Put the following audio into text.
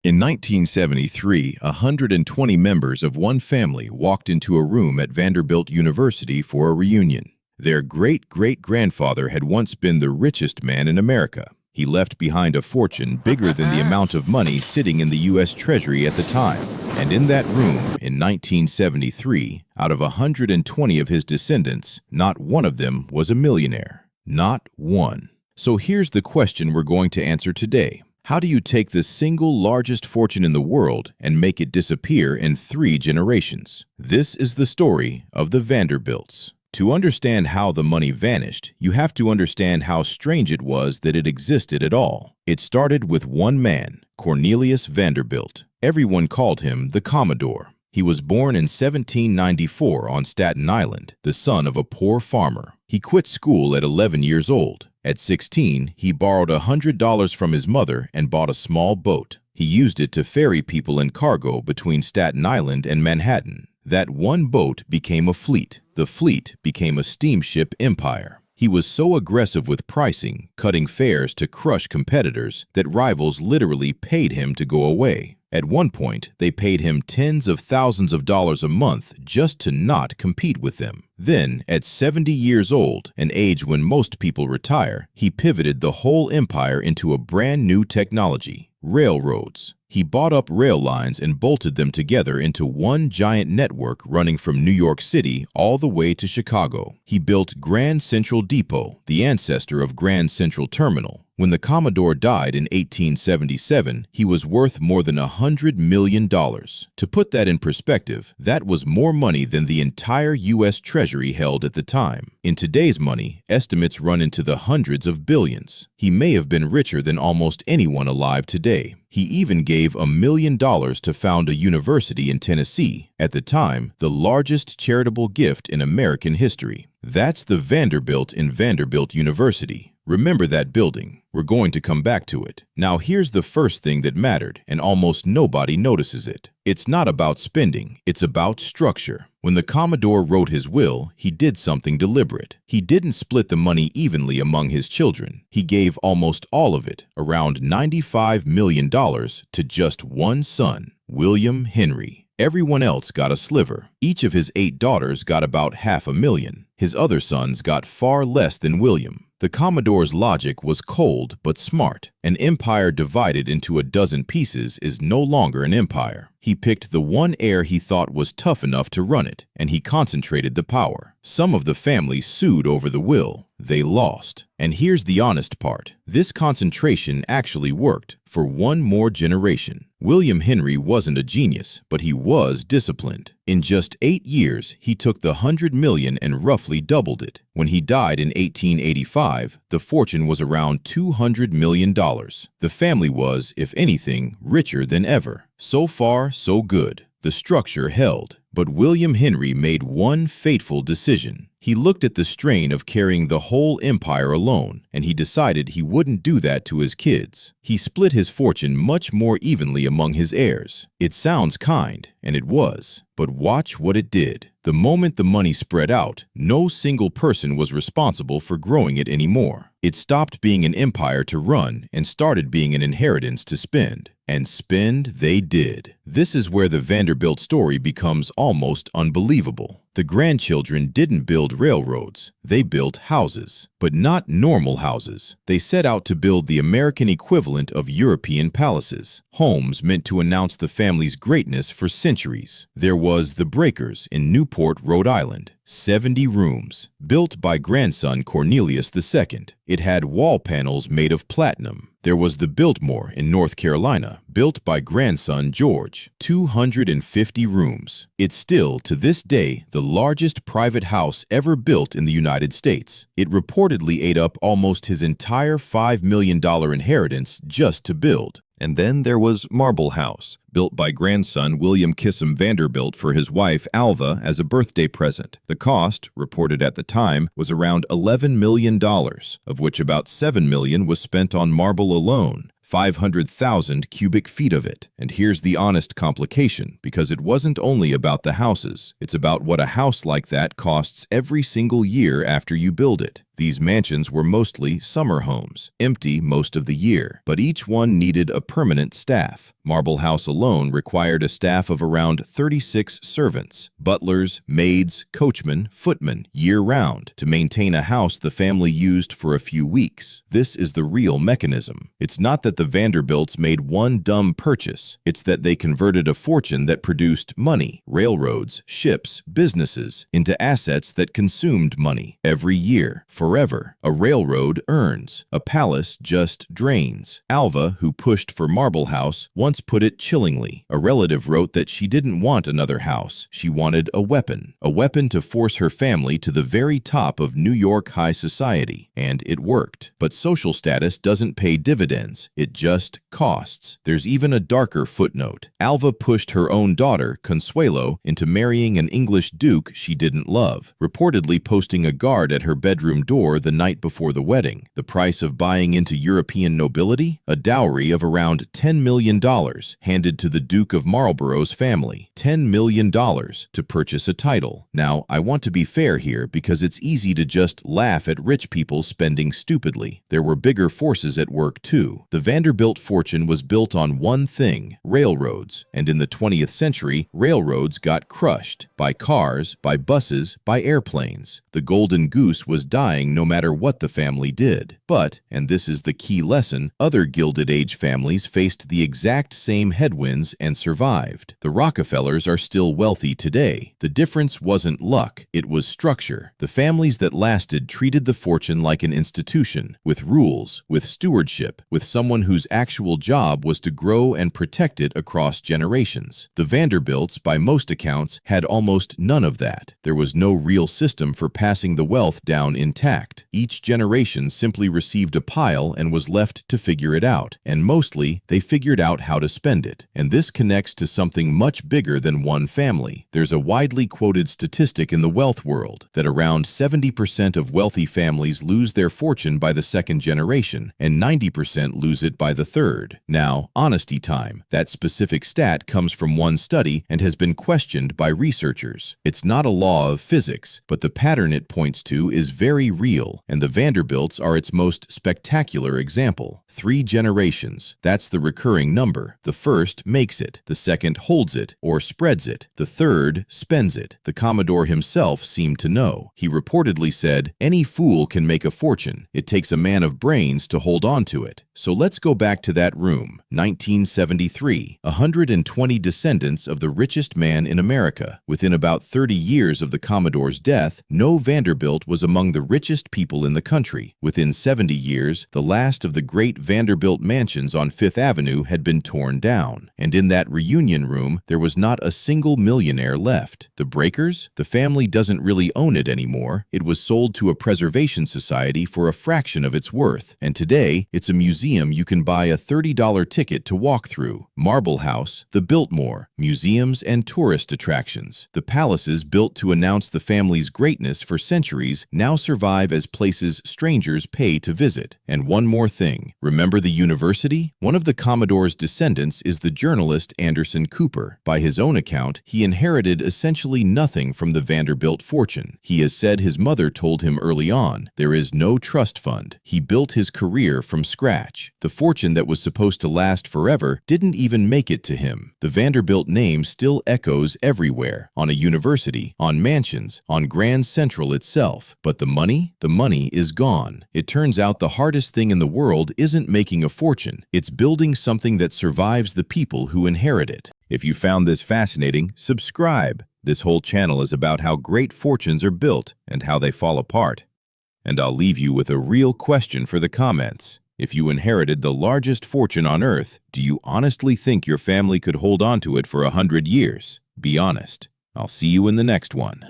In 1973, 120 members of one family walked into a room at Vanderbilt University for a reunion. Their great-great-grandfather had once been the richest man in America. He left behind a fortune bigger than the amount of money sitting in the U.S. Treasury at the time. And in that room, in 1973, out of 120 of his descendants, not one of them was a millionaire. Not one. So here's the question we're going to answer today. How do you take the single largest fortune in the world and make it disappear in 3 generations? This is the story of the Vanderbilts. To understand how the money vanished, you have to understand how strange it was that it existed at all. It started with one man, Cornelius Vanderbilt. Everyone called him the Commodore. He was born in 1794 on Staten Island, the son of a poor farmer. He quit school at 11 years old. At 16, he borrowed $100 from his mother and bought a small boat. He used it to ferry people and cargo between Staten Island and Manhattan. That one boat became a fleet. The fleet became a steamship empire. He was so aggressive with pricing, cutting fares to crush competitors, that rivals literally paid him to go away. At one point, they paid him tens of thousands of dollars a month just to not compete with them. Then, at 70 years old, an age when most people retire, he pivoted the whole empire into a brand new technology: railroads. He bought up rail lines and bolted them together into one giant network running from New York City all the way to Chicago. He built Grand Central Depot, the ancestor of Grand Central Terminal. When the Commodore died in 1877, he was worth more than $100 million. To put that in perspective, that was more money than the entire U.S. Treasury held at the time. In today's money, estimates run into the hundreds of billions. He may have been richer than almost anyone alive today. He even gave $1 million to found a university in Tennessee, at the time the largest charitable gift in American history. That's the Vanderbilt in Vanderbilt University. Remember that building. We're going to come back to it. Now here's the first thing that mattered, and almost nobody notices it. It's not about spending, it's about structure. When the Commodore wrote his will, he did something deliberate. He didn't split the money evenly among his children. He gave almost all of it, around $95 million, to just one son, William Henry. Everyone else got a sliver. Each of his 8 daughters got about $500,000. His other sons got far less than William. The Commodore's logic was cold but smart. An empire divided into a dozen pieces is no longer an empire. He picked the one heir he thought was tough enough to run it, and he concentrated the power. Some of the family sued over the will. They lost. And here's the honest part. This concentration actually worked for one more generation. William Henry wasn't a genius, but he was disciplined. In just 8 years, he took the $100 million and roughly doubled it. When he died in 1885, the fortune was around $200 million. The family was, if anything, richer than ever. So far, so good. The structure held. But William Henry made one fateful decision. He looked at the strain of carrying the whole empire alone, and he decided he wouldn't do that to his kids. He split his fortune much more evenly among his heirs. It sounds kind, and it was. But watch what it did. The moment the money spread out, no single person was responsible for growing it anymore. It stopped being an empire to run and started being an inheritance to spend. And spend they did. This is where the Vanderbilt story becomes almost unbelievable. The grandchildren didn't build railroads, they built houses. But not normal houses. They set out to build the American equivalent of European palaces. Homes meant to announce the family's greatness for centuries. There was the Breakers in Newport, Rhode Island. 70 rooms, built by grandson Cornelius II. It had wall panels made of platinum. There was the Biltmore in North Carolina, built by grandson George. 250 rooms. It's still, to this day, the largest private house ever built in the United States. It reportedly ate up almost his entire $5 million inheritance just to build. And then there was Marble House, built by grandson William Kissam Vanderbilt for his wife Alva as a birthday present. The cost, reported at the time, was around $11 million, of which about $7 million was spent on marble alone. 500,000 cubic feet of it. And here's the honest complication, because it wasn't only about the houses. It's about what a house like that costs every single year after you build it. These mansions were mostly summer homes, empty most of the year, but each one needed a permanent staff. Marble House alone required a staff of around 36 servants, butlers, maids, coachmen, footmen, year-round, to maintain a house the family used for a few weeks. This is the real mechanism. It's not that the Vanderbilts made one dumb purchase. It's that they converted a fortune that produced money, railroads, ships, businesses, into assets that consumed money. Every year, forever. A railroad earns. A palace just drains. Alva, who pushed for Marble House, once put it chillingly. A relative wrote that she didn't want another house. She wanted a weapon to force her family to the very top of New York high society. And it worked. But social status doesn't pay dividends. It just costs. There's even a darker footnote. Alva pushed her own daughter, Consuelo, into marrying an English duke she didn't love, reportedly posting a guard at her bedroom door the night before the wedding. The price of buying into European nobility? A dowry of around $10 million handed to the Duke of Marlborough's family. $10 million to purchase a title. Now, I want to be fair here because it's easy to just laugh at rich people spending stupidly. There were bigger forces at work too. The Vanderbilt fortune was built on one thing: railroads. And in the 20th century, railroads got crushed by cars, by buses, by airplanes. The golden goose was dying no matter what the family did. But, and this is the key lesson, other Gilded Age families faced the exact same headwinds and survived. The Rockefellers are still wealthy today. The difference wasn't luck, it was structure. The families that lasted treated the fortune like an institution, with rules, with stewardship, with someone whose actual job was to grow and protect it across generations. The Vanderbilts, by most accounts, had almost none of that. There was no real system for passing the wealth down intact. Each generation simply received a pile and was left to figure it out. And mostly, they figured out how to spend it. And this connects to something much bigger than one family. There's a widely quoted statistic in the wealth world that around 70% of wealthy families lose their fortune by the second generation, and 90% lose it by the third. Now, honesty time. That specific stat comes from one study and has been questioned by researchers. It's not a law of physics, but the pattern it points to is very real, and the Vanderbilts are its most spectacular example. 3 generations. That's the recurring number. The first makes it. The second holds it, or spreads it. The third spends it. The Commodore himself seemed to know. He reportedly said, "Any fool can make a fortune. It takes a man of brains to hold on to it." So let's go back to that room. 1973. 120 descendants of the richest man in America. Within about 30 years of the Commodore's death, no Vanderbilt was among the richest people in the country. Within 70 years, the last of the great Vanderbilt mansions on Fifth Avenue had been torn down. And in that reunion room, there was not a single millionaire left. The Breakers? The family doesn't really own it anymore. It was sold to a preservation society for a fraction of its worth. And today, it's a museum you can buy a $30 ticket to walk through. Marble House, the Biltmore, museums and tourist attractions. The palaces built to announce the family's greatness for centuries now survive as places strangers pay to visit. And one more thing. Remember the university? One of the Commodore's descendants is the journalist Anderson Cooper. By his own account, he inherited essentially nothing from the Vanderbilt fortune. He has said his mother told him early on, there is no trust fund. He built his career from scratch. The fortune that was supposed to last forever didn't even make it to him. The Vanderbilt name still echoes everywhere, on a university, on mansions, on Grand Central itself. But the money? The money is gone. It turns out the hardest thing in the world isn't making a fortune. It's building something that survives the people who inherit it. If you found this fascinating, subscribe. This whole channel is about how great fortunes are built and how they fall apart. And I'll leave you with a real question for the comments. If you inherited the largest fortune on earth, do you honestly think your family could hold on to it for 100 years? Be honest. I'll see you in the next one.